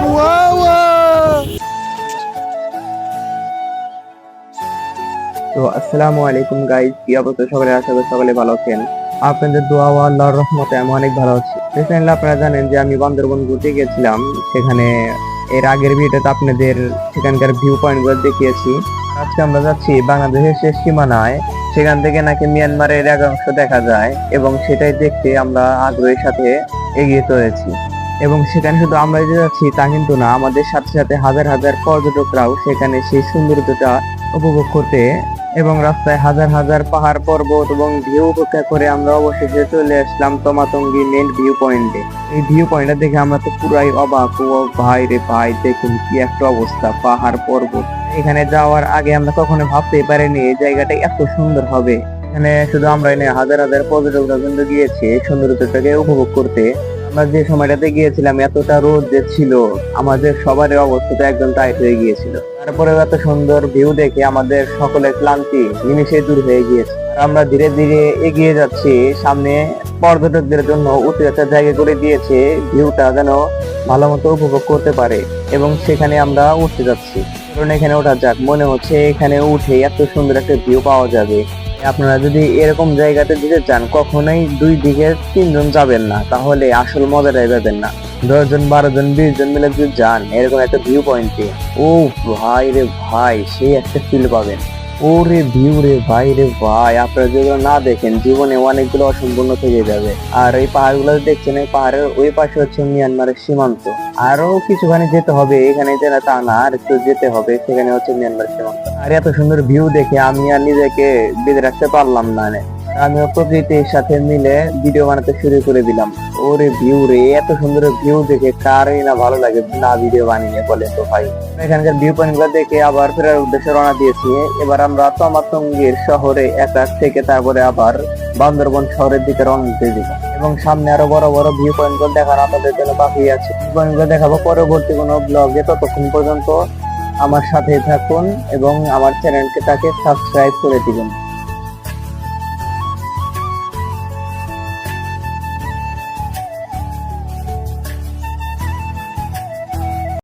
তো আসসালামু আলাইকুম গাইস, কি অবস্থা সকলে? আশা করি সকলে ভালো আছেন। আপনাদের দোয়া ও আল্লাহর রহমতে আমি অনেক ভালো আছি। রিসেন্টলি আপনারা জানেন যে আমি বান্দরবন ঘুরতে গেছিলাম। সেখানে এর আগের ভিডিওতে আপনাদের সেখানকার ভিউ পয়েন্ট গুলো দেখিয়েছি। আজকে আমরা যাচ্ছি বাংলাদেশের শেষ সীমানায়। সেখান থেকে নাকি মিয়ানমারের এক অংশ দেখা যায় এবং সেটাই দেখতে আমরা আগ্রহের সাথে এগিয়ে চলেছি। এবং সেখানে শুধু আমরা যে যাচ্ছি তা কিন্তু না, আমাদের সাথে সাথে হাজার হাজার পর্যটকরাও সেখানে সেই সৌন্দর্যটা উপভোগ করতে এবং রাস্তায় হাজার হাজার পাহাড় পর্বত এবং ভিউ উপেক্ষা করে আমরা অবশেষে চলে আসলাম তমাতঙ্গি মেন ভিউ পয়েন্টে। এই ভিউ পয়েন্টটা দেখে আমরা তো পুরাই অবাক। ও ভাই রে ভাই, দেখুন কি একটা অবস্থা, পাহাড় পর্বত। এখানে যাওয়ার আগে আমরা কখনো ভাবতেই পারিনি এই জায়গাটা এত সুন্দর হবে। এখানে শুধু আমরাই নয়, হাজার হাজার পর্যটকরা কিন্তু গিয়েছে সৌন্দর্যটাকে উপভোগ করতে। আমরা যে সময়টাতে গিয়েছিলাম এতটা রোদ যে ছিল, আমাদের সবারই অবস্থাটা একদম টাইট হয়ে গিয়েছিল। তারপরেও এত সুন্দর ভিউ দেখে আমাদের সকলের ক্লান্তি নিমিষে দূর হয়ে গিয়েছে। আর আমরা ধীরে ধীরে এগিয়ে যাচ্ছি সামনে। পর্যটকদের জন্য উঁচু একটা জায়গা করে দিয়েছে, ভিউটা যেন ভালো মতো উপভোগ করতে পারে এবং সেখানে আমরা উঠতে যাচ্ছি। কারণ এখানে ওঠা যাক, মনে হচ্ছে এখানে উঠে এত সুন্দর একটা ভিউ পাওয়া যাবে। আপনারা যদি এরকম জায়গাতে যেতে চান, কখনোই দুই দিকে তিনজন যাবেন না, তাহলে আসল মজাটাই পাবেন না। 10 জন 12 জন 20 জন মিলে যদি যান এরকম একটা ভিউ পয়েন্টে, ও ভাই রে ভাই, সেই একটা ফিল পাবেন। ওরে ভিউ রে ভাই রে ভাই, আপনারা যেগুলো না দেখেন জীবনে অনেকগুলো অসম্পূর্ণ থেকে যাবে। আর এই পাহাড়গুলো দেখছেন, এই পাহাড়ের ওই পাশে হচ্ছে মিয়ানমারের সীমান্ত। আরো কিছুখানি যেতে হবে, এখানে যেন তা না, আর একটু যেতে হবে, সেখানে হচ্ছে মিয়ানমার সীমান্ত। আর এত সুন্দর ভিউ দেখে আমি আর নিজেকে বেঁধে রাখতে পারলাম না। আমিও প্রকৃতির সাথে মিলে ভিডিও বানাতে শুরু করে দিলাম। ওরে ভিউ রে, এত সুন্দর ভিউ দেখে কারই না ভালো লাগে না ভিডিও বানিয়ে, বলে তো ভাই। এখানকার ভিউ পয়েন্ট গুলো দেখে আবার ফেরার উদ্দেশ্যে রওনা দিয়েছি। এবার আমরা তমাতঙ্গির শহরে একা থেকে তারপরে আবার বান্দরবন শহরের দিকে রওনা দিয়ে দিব এবং সামনে আরো বড় বড় ভিউ পয়েন্ট গুলো দেখার আপনাদের জন্য বাকি আছে। ভিউ পয়েন্ট গুলো দেখাবো পরবর্তী কোনো ব্লগে। ততক্ষণ পর্যন্ত আমার সাথে থাকুন এবং আমার চ্যানেলকে তাকে সাবস্ক্রাইব করে দিবেন।